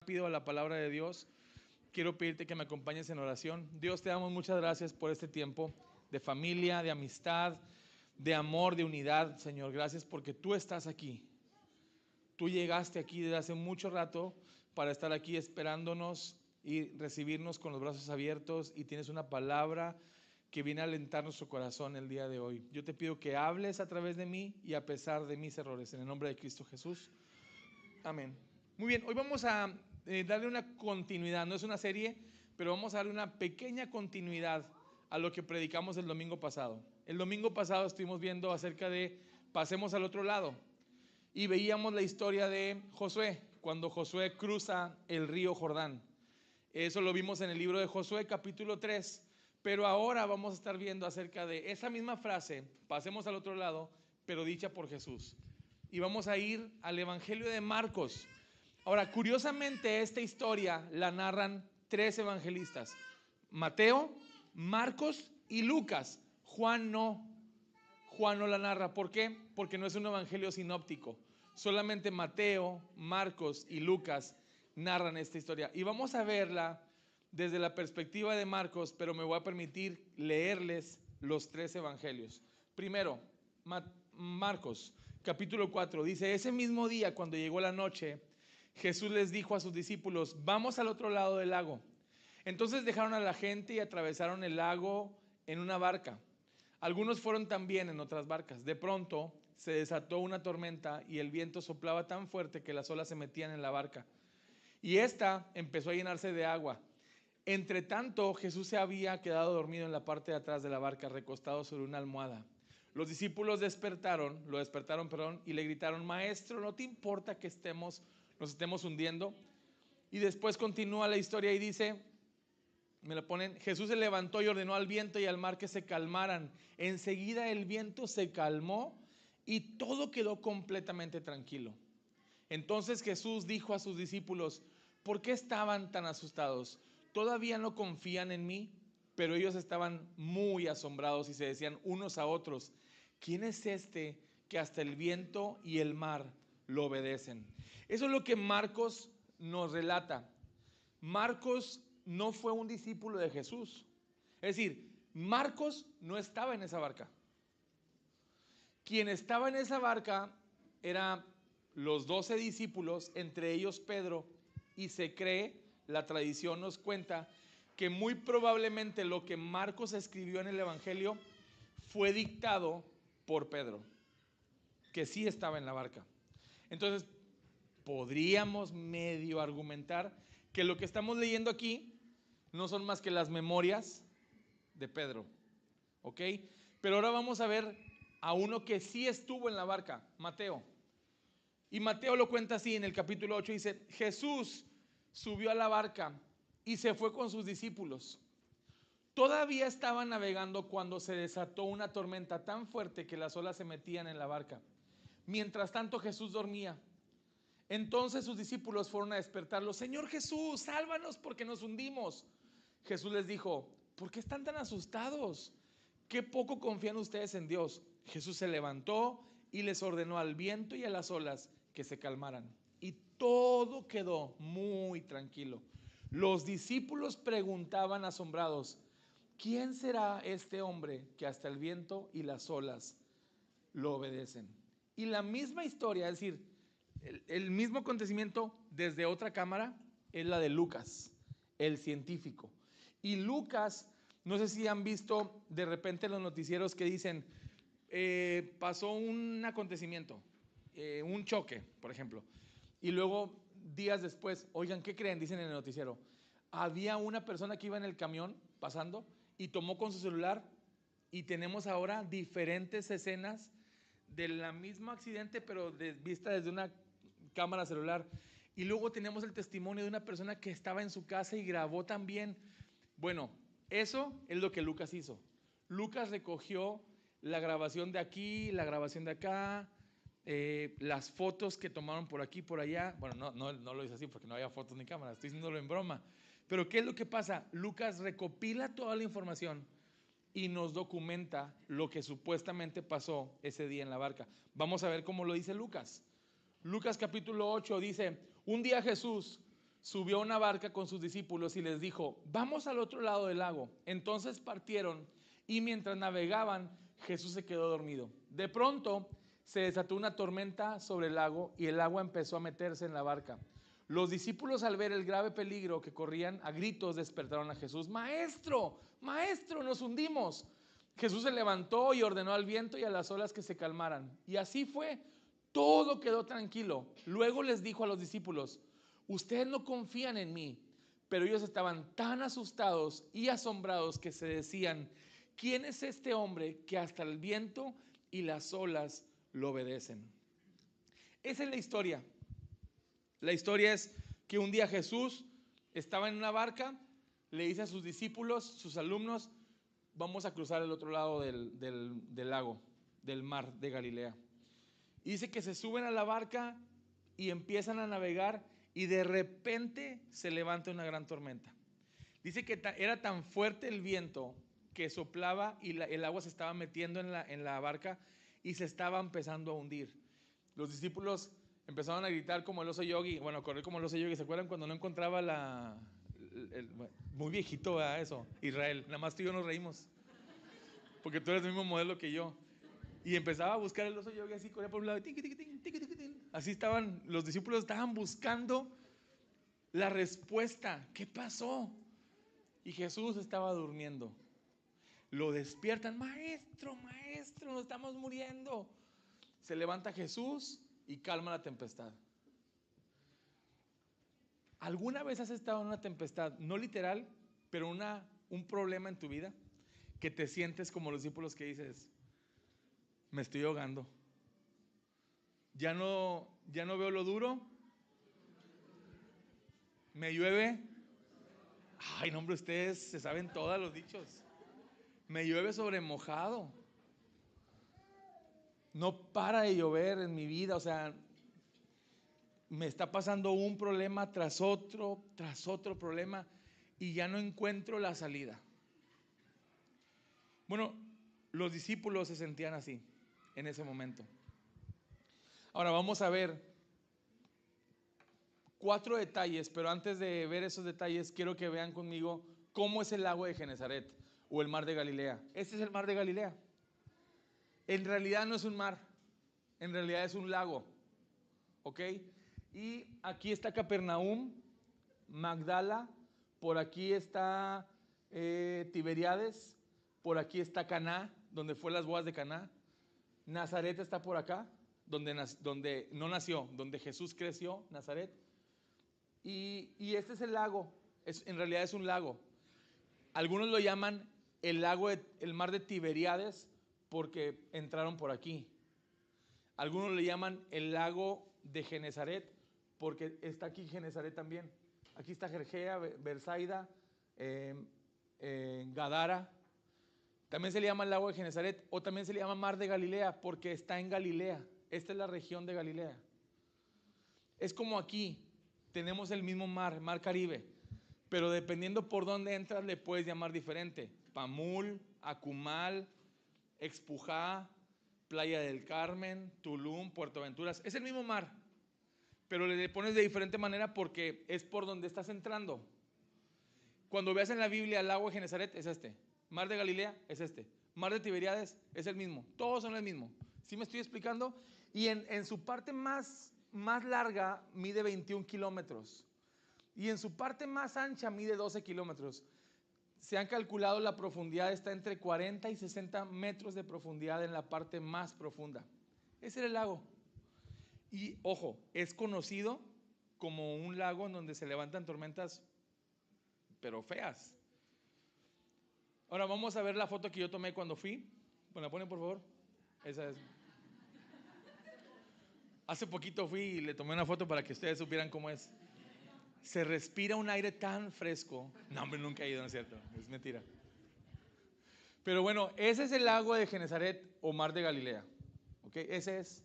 Pido a la palabra de Dios. Quiero pedirte que me acompañes en oración. Dios, te damos muchas gracias por este tiempo de familia, de amistad, de amor, de unidad, Señor. Gracias porque tú estás aquí. Tú llegaste aquí desde hace mucho rato para estar aquí esperándonos y recibirnos con los brazos abiertos, y tienes una palabra que viene a alentar nuestro corazón el día de hoy. Yo te pido que hables a través de mí y a pesar de mis errores, en el nombre de Cristo Jesús. Amén. Muy bien, hoy vamos a darle una continuidad. No es una serie, pero vamos a darle una pequeña continuidad a lo que predicamos el domingo pasado. El domingo pasado estuvimos viendo acerca de pasemos al otro lado, y veíamos la historia de Josué, cuando Josué cruza el río Jordán. Eso lo vimos en el libro de Josué capítulo 3, pero ahora vamos a estar viendo acerca de esa misma frase, pasemos al otro lado, pero dicha por Jesús. Y vamos a ir al Evangelio de Marcos. Ahora, curiosamente, esta historia la narran tres evangelistas: Mateo, Marcos y Lucas. Juan no la narra. ¿Por qué? Porque no es un evangelio sinóptico. Solamente Mateo, Marcos y Lucas narran esta historia. Y vamos a verla desde la perspectiva de Marcos, pero me voy a permitir leerles los tres evangelios. Primero, Marcos, capítulo 4, dice: ese mismo día, cuando llegó la noche, Jesús les dijo a sus discípulos: vamos al otro lado del lago. Entonces dejaron a la gente y atravesaron el lago en una barca. Algunos fueron también en otras barcas. De pronto se desató una tormenta y el viento soplaba tan fuerte que las olas se metían en la barca, y esta empezó a llenarse de agua. Entre tanto, Jesús se había quedado dormido en la parte de atrás de la barca, recostado sobre una almohada. Los discípulos lo despertaron, y le gritaron: Maestro, ¿no te importa que nos estemos hundiendo? Y después continúa la historia y dice, me la ponen: Jesús se levantó y ordenó al viento y al mar que se calmaran. Enseguida el viento se calmó y todo quedó completamente tranquilo. Entonces Jesús dijo a sus discípulos: ¿por qué estaban tan asustados? ¿Todavía no confían en mí? Pero ellos estaban muy asombrados y se decían unos a otros: ¿quién es este que hasta el viento y el mar lo obedecen? Eso es lo que Marcos nos relata. Marcos no fue un discípulo de Jesús. Es decir, Marcos no estaba en esa barca. Quien estaba en esa barca eran los 12 discípulos, entre ellos Pedro, y se cree, la tradición nos cuenta, que muy probablemente lo que Marcos escribió en el Evangelio fue dictado por Pedro, que sí estaba en la barca. Entonces, podríamos medio argumentar que lo que estamos leyendo aquí no son más que las memorias de Pedro, ¿ok? Pero ahora vamos a ver a uno que sí estuvo en la barca, Mateo. Y Mateo lo cuenta así en el capítulo 8, dice: Jesús subió a la barca y se fue con sus discípulos. Todavía estaban navegando cuando se desató una tormenta tan fuerte que las olas se metían en la barca. Mientras tanto, Jesús dormía. Entonces sus discípulos fueron a despertarlo: Señor Jesús, sálvanos porque nos hundimos. Jesús les dijo: ¿por qué están tan asustados? ¿Qué poco confían ustedes en Dios? Jesús se levantó y les ordenó al viento y a las olas que se calmaran. Y todo quedó muy tranquilo. Los discípulos preguntaban asombrados: ¿quién será este hombre que hasta el viento y las olas lo obedecen? Y la misma historia, es decir, el mismo acontecimiento desde otra cámara, es la de Lucas, el científico. Y Lucas, no sé si han visto de repente los noticieros que dicen: pasó un acontecimiento, un choque, por ejemplo, y luego días después, oigan, ¿qué creen? Dicen en el noticiero: había una persona que iba en el camión pasando y tomó con su celular, y tenemos ahora diferentes escenas del mismo accidente, pero vista desde una cámara celular. Y luego tenemos el testimonio de una persona que estaba en su casa y grabó también. Bueno, eso es lo que Lucas hizo. Lucas recogió la grabación de aquí, la grabación de acá, las fotos que tomaron por aquí, por allá. Bueno, no lo hice así porque no había fotos ni cámaras, estoy diciéndolo en broma. Pero ¿qué es lo que pasa? Lucas recopila toda la información y nos documenta lo que supuestamente pasó ese día en la barca. Vamos a ver cómo lo dice Lucas. Lucas capítulo 8 dice: un día Jesús subió a una barca con sus discípulos y les dijo: vamos al otro lado del lago. Entonces partieron y mientras navegaban, Jesús se quedó dormido. De pronto se desató una tormenta sobre el lago y el agua empezó a meterse en la barca. Los discípulos, al ver el grave peligro que corrían, a gritos despertaron a Jesús: Maestro, maestro, nos hundimos. Jesús se levantó y ordenó al viento y a las olas que se calmaran. Y así fue, todo quedó tranquilo. Luego les dijo a los discípulos: ustedes no confían en mí. Pero ellos estaban tan asustados y asombrados que se decían: ¿quién es este hombre que hasta el viento y las olas lo obedecen? Esa es la historia. La historia es que un día Jesús estaba en una barca, le dice a sus discípulos, sus alumnos: vamos a cruzar el otro lado del lago, del mar de Galilea. Y dice que se suben a la barca y empiezan a navegar y de repente se levanta una gran tormenta. Dice que era tan fuerte el viento que soplaba y el agua se estaba metiendo en la barca y se estaba empezando a hundir. Los discípulos empezaron a gritar como el oso Yogi, bueno, a correr como el oso Yogi. ¿Se acuerdan cuando no encontraba muy viejito, ¿verdad? Eso, Israel, nada más tú y yo nos reímos, porque tú eres el mismo modelo que yo. Y empezaba a buscar el oso Yogi así, corría por un lado, así estaban, los discípulos estaban buscando la respuesta. ¿Qué pasó? Y Jesús estaba durmiendo. Lo despiertan: maestro, maestro, nos estamos muriendo. Se levanta Jesús y calma la tempestad. ¿Alguna vez has estado en una tempestad, no literal, pero un problema en tu vida, que te sientes como los discípulos que dices: me estoy ahogando, ya no veo lo duro, me llueve? Ay, no, hombre, ustedes se saben todos los dichos. Me llueve sobre mojado. No para de llover en mi vida, o sea, me está pasando un problema tras otro problema y ya no encuentro la salida. Bueno, los discípulos se sentían así en ese momento. Ahora vamos a ver 4 detalles, pero antes de ver esos detalles quiero que vean conmigo cómo es el lago de Genesaret o el mar de Galilea. Este es el mar de Galilea. En realidad no es un mar, en realidad es un lago, ¿ok? Y aquí está Capernaum, Magdala, por aquí está Tiberíades, por aquí está Caná, donde fue las bodas de Caná. Nazaret está por acá, donde no nació, donde Jesús creció, Nazaret. Y este es el lago, en realidad es un lago. Algunos lo llaman el mar de Tiberíades porque entraron por aquí. Algunos le llaman el lago de Genesaret porque está aquí Genesaret también. Aquí está Gergea, Bersaida, Gadara. También se le llama el lago de Genesaret, o también se le llama mar de Galilea porque está en Galilea. Esta es la región de Galilea. Es como aquí, tenemos el mismo mar, mar Caribe, pero dependiendo por dónde entras le puedes llamar diferente. Pamul, Acumal, Expujá, Playa del Carmen, Tulum, Puerto Aventuras. Es el mismo mar, pero le pones de diferente manera porque es por donde estás entrando. Cuando veas en la Biblia el lago de Genesaret, es este. Mar de Galilea es este. Mar de Tiberíades es el mismo. Todos son el mismo. ¿Sí me estoy explicando? Y en su parte más larga mide 21 kilómetros. Y en su parte más ancha mide 12 kilómetros. Se han calculado la profundidad, está entre 40 y 60 metros de profundidad en la parte más profunda. Ese es el lago. Y ojo, es conocido como un lago en donde se levantan tormentas, pero feas. Ahora vamos a ver la foto que yo tomé cuando fui. ¿Me la ponen, por favor? Esa es. Hace poquito fui y le tomé una foto para que ustedes supieran cómo es. Se respira un aire tan fresco. No, hombre, nunca he ido, ¿no es cierto? Es mentira. Pero bueno, ese es el lago de Genesaret o mar de Galilea. ¿Ok? Ese es.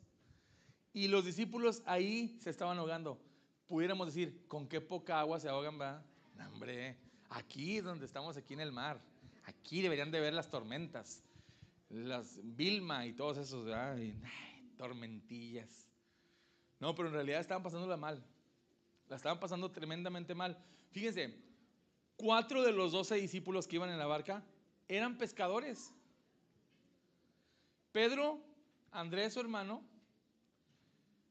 Y los discípulos ahí se estaban ahogando. Pudiéramos decir, ¿con qué poca agua se ahogan, va? No, hombre, aquí es donde estamos, aquí en el mar. Aquí deberían de ver las tormentas. Las Vilma y todos esos, ¿verdad? Y, tormentillas. No, pero en realidad estaban pasándola mal. La estaban pasando tremendamente mal. Fíjense, 4 de los 12 discípulos que iban en la barca eran pescadores. Pedro, Andrés su hermano,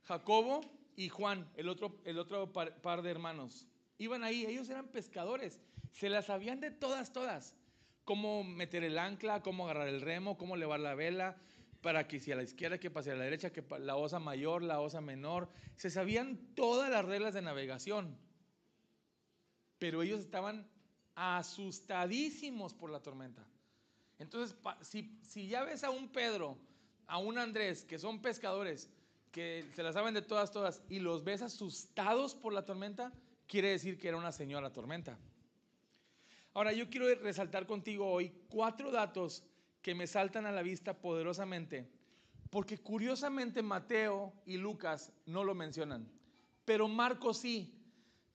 Jacobo y Juan, el otro par de hermanos. Iban ahí, ellos eran pescadores. Se las sabían de todas. Cómo meter el ancla, cómo agarrar el remo, cómo levar la vela, para que si a la izquierda, que pase a la derecha, que la osa mayor, la osa menor. Se sabían todas las reglas de navegación. Pero ellos estaban asustadísimos por la tormenta. Entonces, si ya ves a un Pedro, a un Andrés, que son pescadores, que se la saben de todas, y los ves asustados por la tormenta, quiere decir que era una señora tormenta. Ahora, yo quiero resaltar contigo hoy 4 datos que me saltan a la vista poderosamente, porque curiosamente Mateo y Lucas no lo mencionan, pero Marcos sí.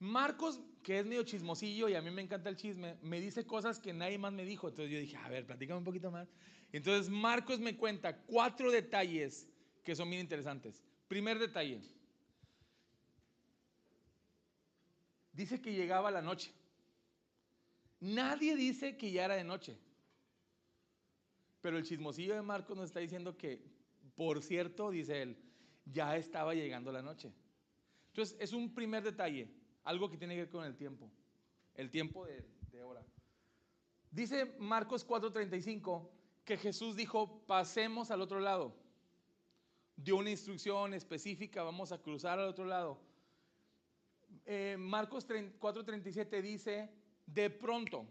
Marcos, que es medio chismosillo y a mí me encanta el chisme, me dice cosas que nadie más me dijo. Entonces yo dije, a ver, platícame un poquito más. Entonces Marcos me cuenta 4 detalles que son bien interesantes. Primer detalle, dice que llegaba la noche. Nadie dice que ya era de noche, pero el chismosillo de Marcos nos está diciendo que, por cierto, dice él, ya estaba llegando la noche. Entonces es un primer detalle, algo que tiene que ver con el tiempo de hora. Dice Marcos 4:35 que Jesús dijo, pasemos al otro lado. Dio una instrucción específica, vamos a cruzar al otro lado. Marcos 4:37 dice, de pronto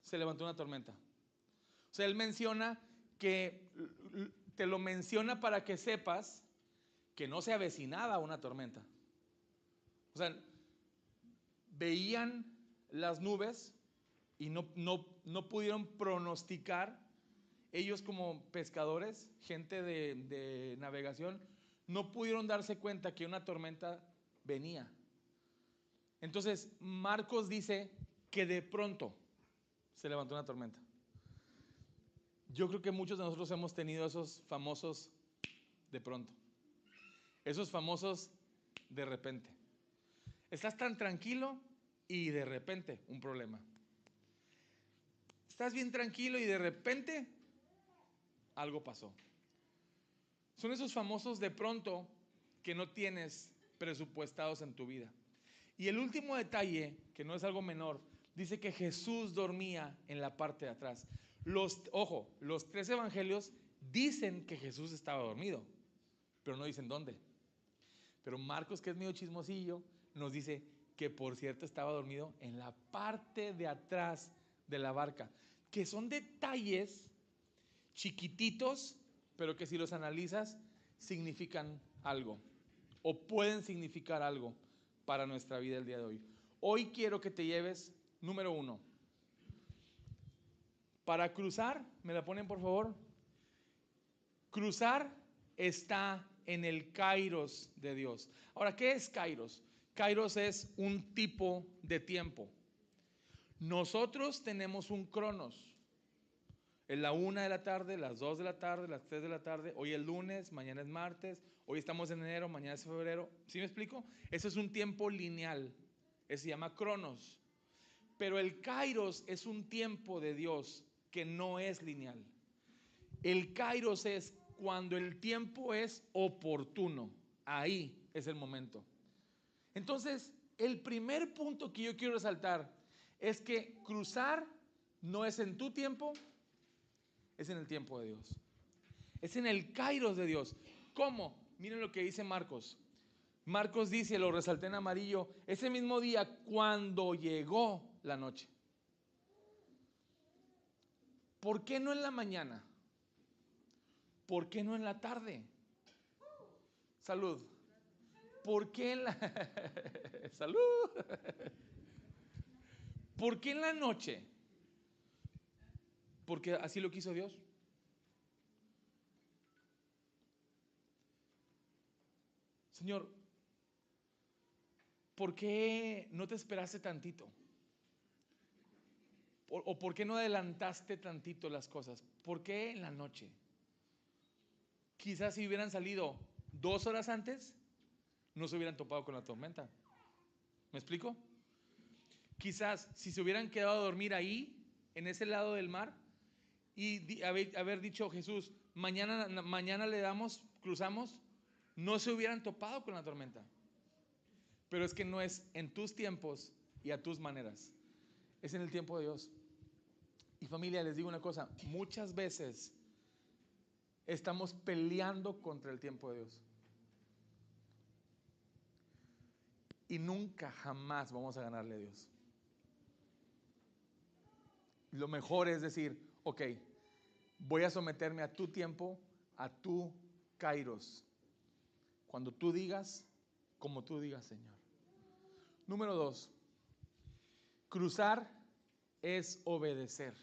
se levantó una tormenta. O sea, él menciona que, te lo menciona para que sepas que no se avecinaba una tormenta. O sea, veían las nubes y no pudieron pronosticar. Ellos como pescadores, gente de navegación, no pudieron darse cuenta que una tormenta venía. Entonces, Marcos dice que de pronto se levantó una tormenta. Yo creo que muchos de nosotros hemos tenido esos famosos de pronto. Esos famosos de repente. Estás tan tranquilo y de repente un problema. Estás bien tranquilo y de repente algo pasó. Son esos famosos de pronto que no tienes presupuestados en tu vida. Y el último detalle, que no es algo menor, dice que Jesús dormía en la parte de atrás. Los 3 evangelios dicen que Jesús estaba dormido, pero no dicen dónde. Pero Marcos, que es medio chismosillo, nos dice que por cierto estaba dormido en la parte de atrás de la barca, que son detalles chiquititos, pero que si los analizas significan algo o pueden significar algo para nuestra vida el día de hoy. Hoy quiero que te lleves, número 1, para cruzar, ¿me la ponen por favor? Cruzar está en el kairos de Dios. Ahora, ¿qué es kairos? Kairos es un tipo de tiempo. Nosotros tenemos un cronos. Es la 1 de la tarde, las 2 de la tarde, las 3 de la tarde. Hoy es lunes, mañana es martes. Hoy estamos en enero, mañana es febrero. ¿Sí me explico? Eso es un tiempo lineal. Eso se llama cronos. Pero el kairos es un tiempo de Dios que no es lineal. El kairos es cuando el tiempo es oportuno. Ahí es el momento. Entonces, el primer punto que yo quiero resaltar es que cruzar no es en tu tiempo, es en el tiempo de Dios. Es en el kairos de Dios. ¿Cómo? Miren lo que dice Marcos. Marcos dice, lo resalté en amarillo, ese mismo día cuando llegó la noche. ¿Por qué no en la mañana? ¿Por qué no en la tarde? Salud. ¿Por qué en la salud? ¿Por qué en la noche? Porque así lo quiso Dios. Señor, ¿por qué no te esperaste tantito? ¿O por qué no adelantaste tantito las cosas? ¿Por qué en la noche? Quizás si hubieran salido 2 horas antes, no se hubieran topado con la tormenta. ¿Me explico? Quizás si se hubieran quedado a dormir ahí, en ese lado del mar, y haber dicho Jesús, mañana le damos, cruzamos, no se hubieran topado con la tormenta. Pero es que no es en tus tiempos y a tus maneras, es en el tiempo de Dios. Y familia, les digo una cosa, muchas veces estamos peleando contra el tiempo de Dios. Y nunca, jamás vamos a ganarle a Dios. Lo mejor es decir, ok, voy a someterme a tu tiempo, a tu kairos. Cuando tú digas, como tú digas, Señor. Número 2, cruzar es obedecer.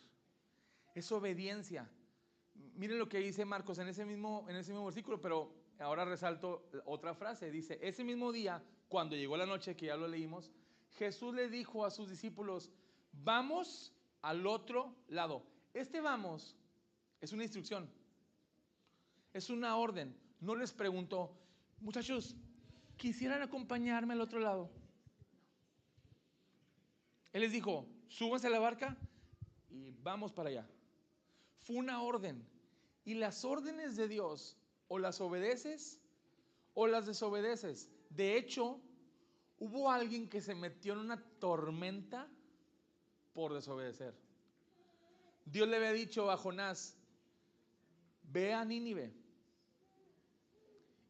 Es obediencia. Miren lo que dice Marcos en ese mismo versículo, pero ahora resalto otra frase. Dice, ese mismo día, cuando llegó la noche, que ya lo leímos, Jesús le dijo a sus discípulos, vamos al otro lado. Vamos es una instrucción, es una orden. No les preguntó, muchachos, ¿quisieran acompañarme al otro lado? Él les dijo, súbanse a la barca y vamos para allá. Fue una orden. Y las órdenes de Dios, o las obedeces o las desobedeces. De hecho, hubo alguien que se metió en una tormenta por desobedecer. Dios le había dicho a Jonás, ve a Nínive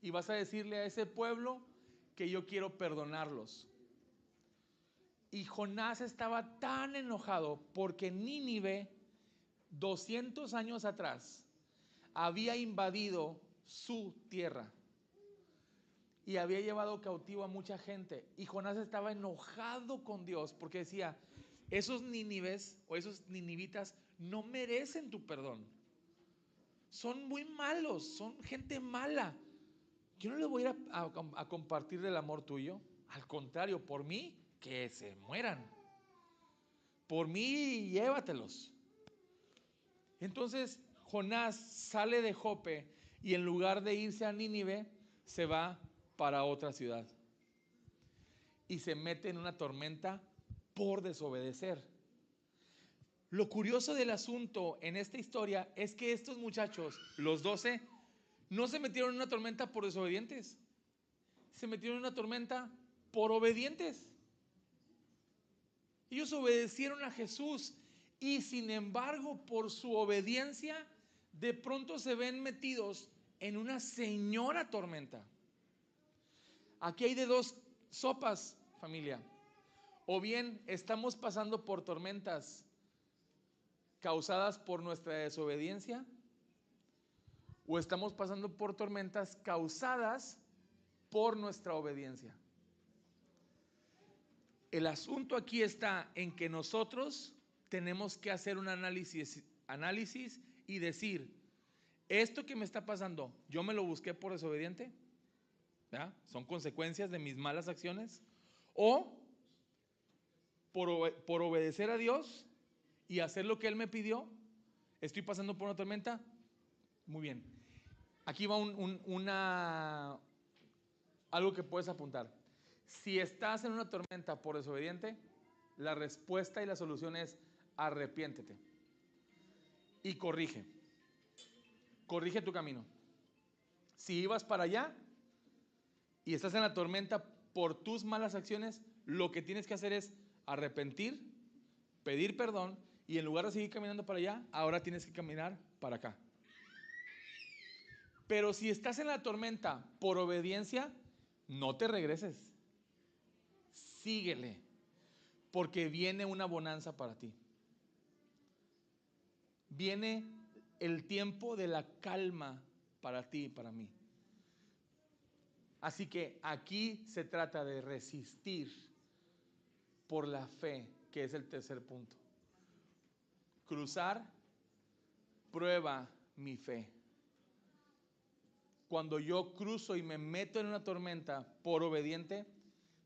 y vas a decirle a ese pueblo que yo quiero perdonarlos. Y Jonás estaba tan enojado porque Nínive, 200 años atrás, había invadido su tierra y había llevado cautivo a mucha gente. Y Jonás estaba enojado con Dios porque decía, esos nínives o esos ninivitas no merecen tu perdón. Son muy malos, son gente mala. Yo no les voy a ir a compartir del amor tuyo. Al contrario, por mí, que se mueran. Por mí, llévatelos. Entonces Jonás sale de Jope y en lugar de irse a Nínive, se va para otra ciudad. Y se mete en una tormenta por desobedecer. Lo curioso del asunto en esta historia es que estos muchachos, los 12, no se metieron en una tormenta por desobedientes. Se metieron en una tormenta por obedientes. Ellos obedecieron a Jesús y sin embargo por su obediencia de pronto se ven metidos en una señora tormenta. Aquí hay de dos sopas, familia. O bien estamos pasando por tormentas causadas por nuestra desobediencia, o estamos pasando por tormentas causadas por nuestra obediencia. El asunto aquí está en que nosotros tenemos que hacer un análisis y decir, esto que me está pasando, ¿yo me lo busqué por desobediente? ¿Ya? ¿Son consecuencias de mis malas acciones? ¿O por obedecer a Dios y hacer lo que Él me pidió, estoy pasando por una tormenta? Muy bien. Aquí va algo que puedes apuntar. Si estás en una tormenta por desobediente, la respuesta y la solución es arrepiéntete y corrige. Corrige tu camino. Si ibas para allá y estás en la tormenta por tus malas acciones, lo que tienes que hacer es arrepentir, pedir perdón y en lugar de seguir caminando para allá, ahora tienes que caminar para acá. Pero si estás en la tormenta por obediencia, no te regreses. Síguele, porque viene una bonanza para ti. Viene el tiempo de la calma para ti y para mí. Así que aquí se trata de resistir por la fe, que es el tercer punto. Cruzar prueba mi fe. Cuando yo cruzo y me meto en una tormenta por obediente,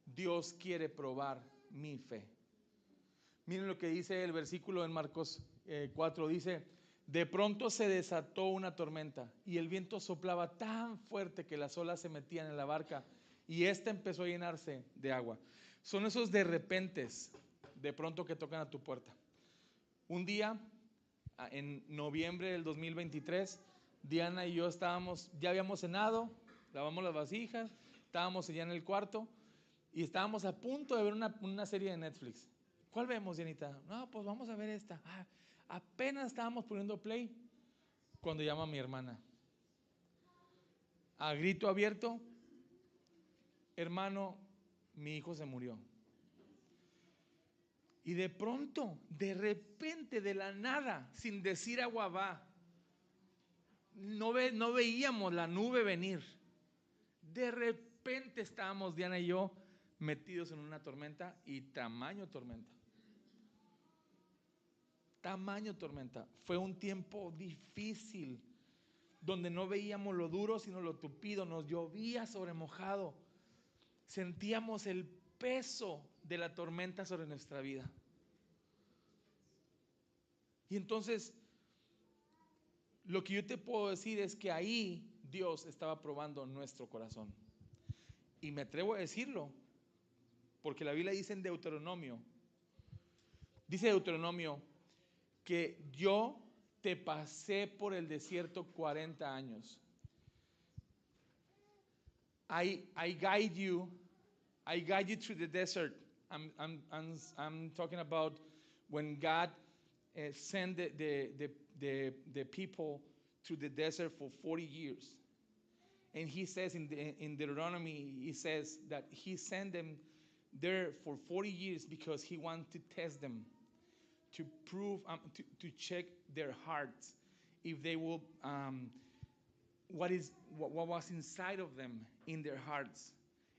Dios quiere probar mi fe. Miren lo que dice el versículo en Marcos 4, dice, de pronto se desató una tormenta y el viento soplaba tan fuerte que las olas se metían en la barca y ésta empezó a llenarse de agua. Son esos de repentes, de pronto que tocan a tu puerta. Un día, en noviembre del 2023, Diana y yo ya habíamos cenado, lavamos las vasijas, estábamos ya en el cuarto y estábamos a punto de ver una serie de Netflix. ¿Cuál vemos, Dianita? No, pues vamos a ver esta. Apenas estábamos poniendo play cuando llama mi hermana. A grito abierto: hermano, mi hijo se murió. Y de pronto, de repente, de la nada, sin decir agua va, no veíamos la nube venir. De repente estábamos, Diana y yo, metidos en una tormenta, y tamaño tormenta. Tamaño tormenta. Fue un tiempo difícil, donde no veíamos lo duro, sino lo tupido. Nos llovía sobre mojado. Sentíamos el peso de la tormenta sobre nuestra vida. Y entonces, lo que yo te puedo decir es que ahí Dios estaba probando nuestro corazón. Y me atrevo a decirlo, porque la Biblia dice en Deuteronomio, que yo te pasé por el desierto 40 años. I guide you through the desert. I'm talking about when God sent the people to the desert for 40 years. And he says in Deuteronomy, he says that he sent them there for 40 years because he wanted to test them, to prove, to check their hearts, if they will, what was inside of them in their hearts,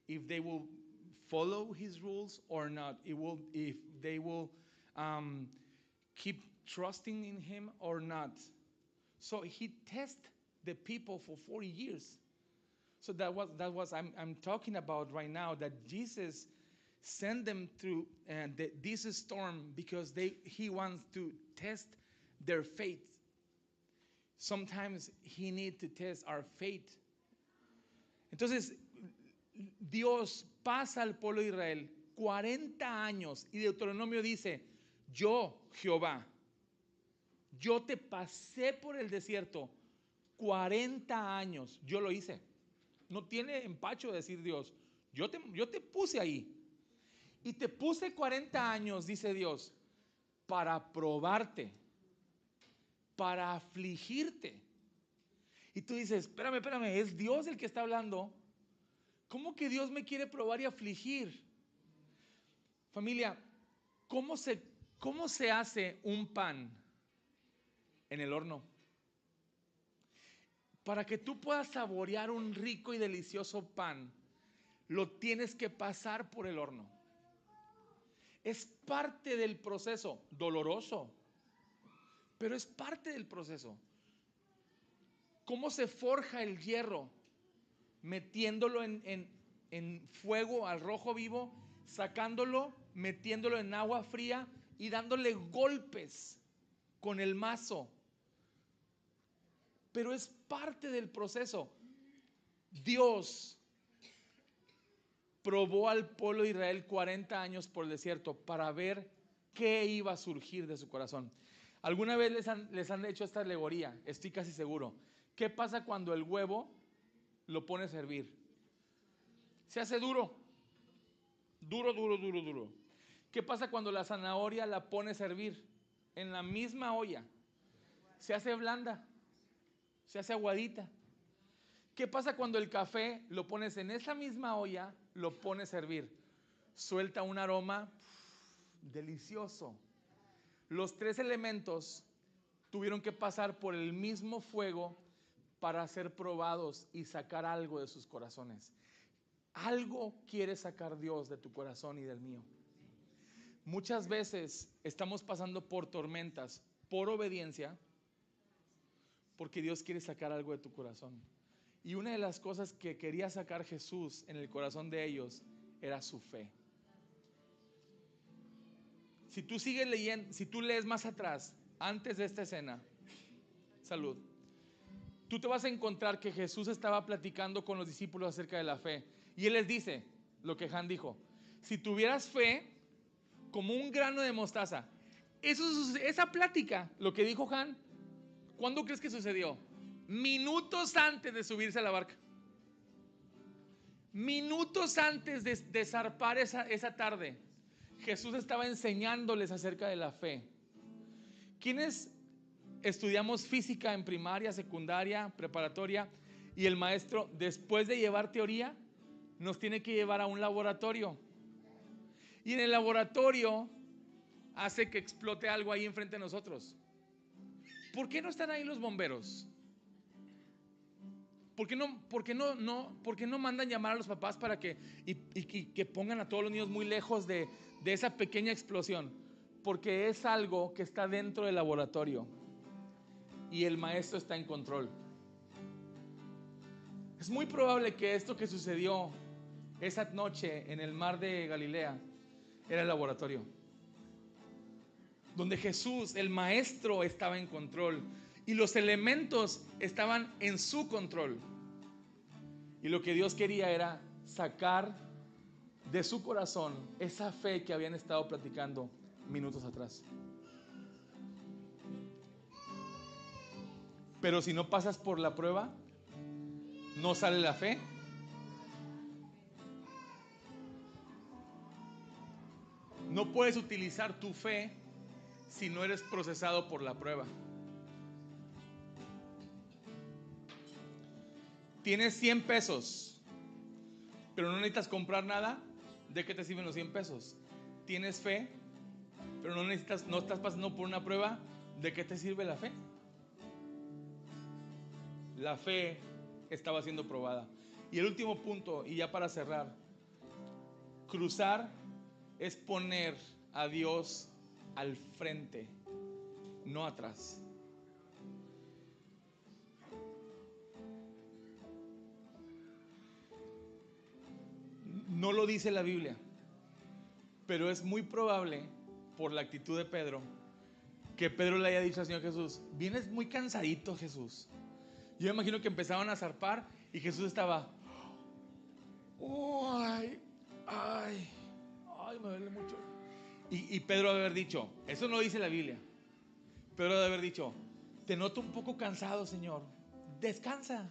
if they will follow his rules or not, if they will keep trusting in him or not. So he tested the people for 40 years. So that was I'm talking about right now, that Jesus sent them through this storm because he wants to test their faith. Sometimes he needs to test our faith. Entonces, Dios pasa al pueblo de Israel 40 años y Deuteronomio dice: yo, Jehová, yo te pasé por el desierto 40 años, yo lo hice. No tiene empacho decir Dios: yo te puse ahí. Y te puse 40 años, dice Dios, para probarte, para afligirte. Y tú dices: espérame, es Dios el que está hablando. ¿Cómo que Dios me quiere probar y afligir? Familia, ¿cómo se hace un pan en el horno? Para que tú puedas saborear un rico y delicioso pan, lo tienes que pasar por el horno. Es parte del proceso, doloroso, pero es parte del proceso. ¿Cómo se forja el hierro? Metiéndolo en fuego al rojo vivo, sacándolo, metiéndolo en agua fría y dándole golpes con el mazo. Pero es parte del proceso. Dios probó al pueblo de Israel 40 años por el desierto para ver qué iba a surgir de su corazón. ¿Alguna vez les han hecho esta alegoría? Estoy casi seguro. ¿Qué pasa cuando el huevo lo pones a hervir? Se hace duro. ¿Qué pasa cuando la zanahoria la pones a hervir? En la misma olla. Se hace blanda. Se hace aguadita. ¿Qué pasa cuando el café lo pones en esa misma olla, lo pones a hervir? Suelta un aroma delicioso. Los tres elementos tuvieron que pasar por el mismo fuego para ser probados y sacar algo de sus corazones. Algo quiere sacar Dios de tu corazón y del mío. Muchas veces estamos pasando por tormentas por obediencia, porque Dios quiere sacar algo de tu corazón. Y una de las cosas que quería sacar Jesús en el corazón de ellos era su fe. Si tú sigues leyendo, si tú lees más atrás, antes de esta escena, salud, tú te vas a encontrar que Jesús estaba platicando con los discípulos acerca de la fe. Y Él les dice lo que Han dijo: si tuvieras fe como un grano de mostaza. Esa plática, lo que dijo Han, ¿cuándo crees que sucedió? Minutos antes de subirse a la barca. Minutos antes de zarpar esa tarde, Jesús estaba enseñándoles acerca de la fe. ¿Quiénes estudiamos física en primaria, secundaria, preparatoria? Y el maestro, después de llevar teoría, nos tiene que llevar a un laboratorio. Y en el laboratorio hace que explote algo ahí enfrente de nosotros. ¿Por qué no están ahí los bomberos? ¿Por qué no mandan llamar a los papás para que pongan a todos los niños muy lejos de esa pequeña explosión? Porque es algo que está dentro del laboratorio y el maestro está en control. Es muy probable que esto que sucedió esa noche en el mar de Galilea era el laboratorio, donde Jesús, el maestro, estaba en control y los elementos estaban en su control. Y lo que Dios quería era sacar de su corazón esa fe que habían estado platicando minutos atrás. Pero si no pasas por la prueba, no sale la fe. No puedes utilizar tu fe si no eres procesado por la prueba. Tienes 100 pesos, pero no necesitas comprar nada. ¿De qué te sirven los 100 pesos? Tienes fe, pero no estás pasando por una prueba. ¿De qué te sirve la fe? La fe estaba siendo probada. Y el último punto, y ya para cerrar, cruzar es poner a Dios al frente, no atrás. No lo dice la Biblia, pero es muy probable, por la actitud de Pedro, que Pedro le haya dicho al Señor Jesús: vienes muy cansadito, Jesús. Yo me imagino que empezaban a zarpar y Jesús estaba: ay, me duele mucho. Y Pedro debe haber dicho, eso no dice la Biblia, Pedro debe haber dicho: te noto un poco cansado, Señor, descansa.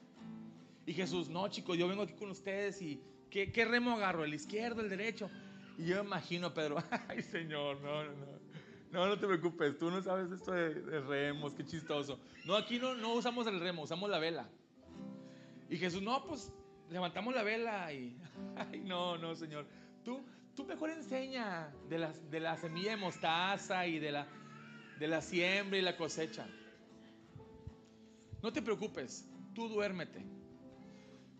Y Jesús: no, chicos, yo vengo aquí con ustedes y ¿qué remo agarro? ¿El izquierdo, el derecho? Y yo me imagino a Pedro: ay, Señor, no te preocupes, tú no sabes esto de remos, qué chistoso. No, aquí no usamos el remo, usamos la vela. Y Jesús: no, pues levantamos la vela y ay, no, Señor, tú mejor enseña de la semilla de mostaza y de la siembra y la cosecha. No te preocupes, tú duérmete.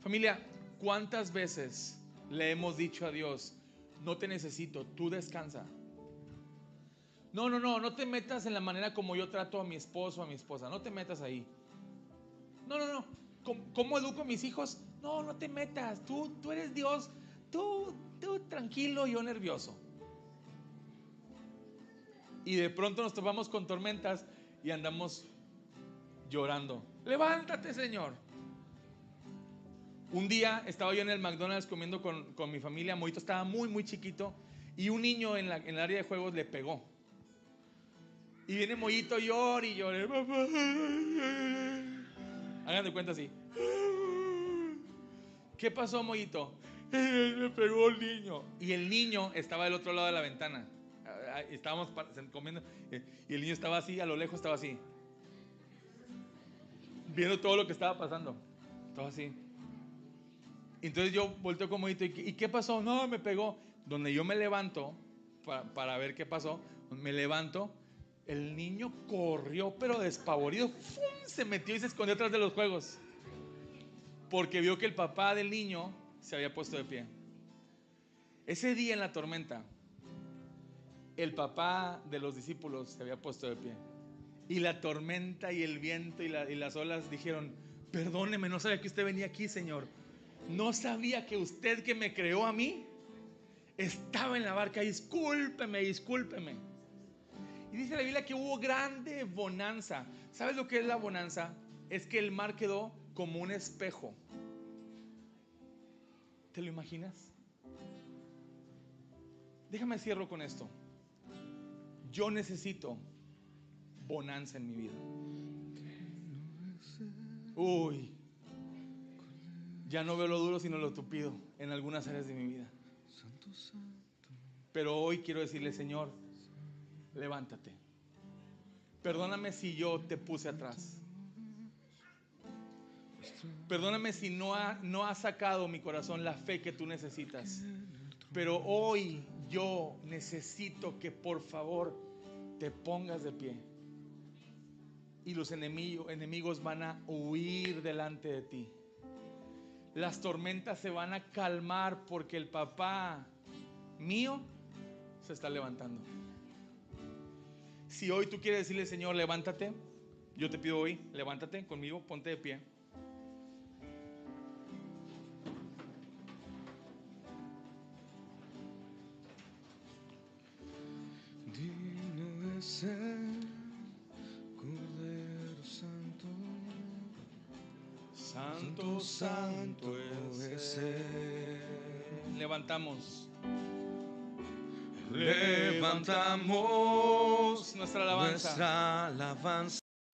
Familia, ¿cuántas veces le hemos dicho a Dios: no te necesito, tú descansa? No te metas en la manera como yo trato a mi esposo o a mi esposa, no te metas ahí. No. ¿Cómo educo a mis hijos? No te metas, tú eres Dios, tú tranquilo, yo nervioso. Y de pronto nos topamos con tormentas y andamos llorando. Levántate, Señor. Un día estaba yo en el McDonald's comiendo con mi familia. Moito estaba muy chiquito y un niño en el área de juegos le pegó. Y viene Mollito, llore y llore. Hagan de cuenta así. ¿Qué pasó, Mollito? Me pegó el niño. Y el niño estaba del otro lado de la ventana. Estábamos comiendo y el niño estaba así, a lo lejos estaba así, viendo todo lo que estaba pasando. Estaba así. Entonces yo volteo con Mollito: ¿y qué pasó? No, me pegó. Donde yo me levanto para ver qué pasó, me levanto. El niño corrió, pero despavorido. ¡Fum! Se metió y se escondió atrás de los juegos, porque vio que el papá del niño se había puesto de pie. Ese día en la tormenta, el papá de los discípulos se había puesto de pie. Y la tormenta y el viento y las olas dijeron: perdóneme, no sabía que usted venía aquí, Señor. No sabía que usted, que me creó a mí, estaba en la barca. Discúlpeme. Y dice la Biblia que hubo grande bonanza. ¿Sabes lo que es la bonanza? Es que el mar quedó como un espejo. ¿Te lo imaginas? Déjame cierro con esto. Yo necesito bonanza en mi vida. Uy, ya no veo lo duro sino lo tupido en algunas áreas de mi vida. Pero hoy quiero decirle, Señor, levántate. Perdóname si yo te puse atrás. Perdóname si no ha sacado mi corazón la fe que tú necesitas. Pero hoy yo necesito que por favor te pongas de pie. Y los enemigos van a huir delante de ti. Las tormentas se van a calmar porque el papá mío se está levantando. Si hoy tú quieres decirle, Señor, levántate, yo te pido hoy, levántate conmigo, ponte de pie. Digno es ser Cordero Santo. Santo, santo es Él. Levantamos. Levantamos nuestra alabanza.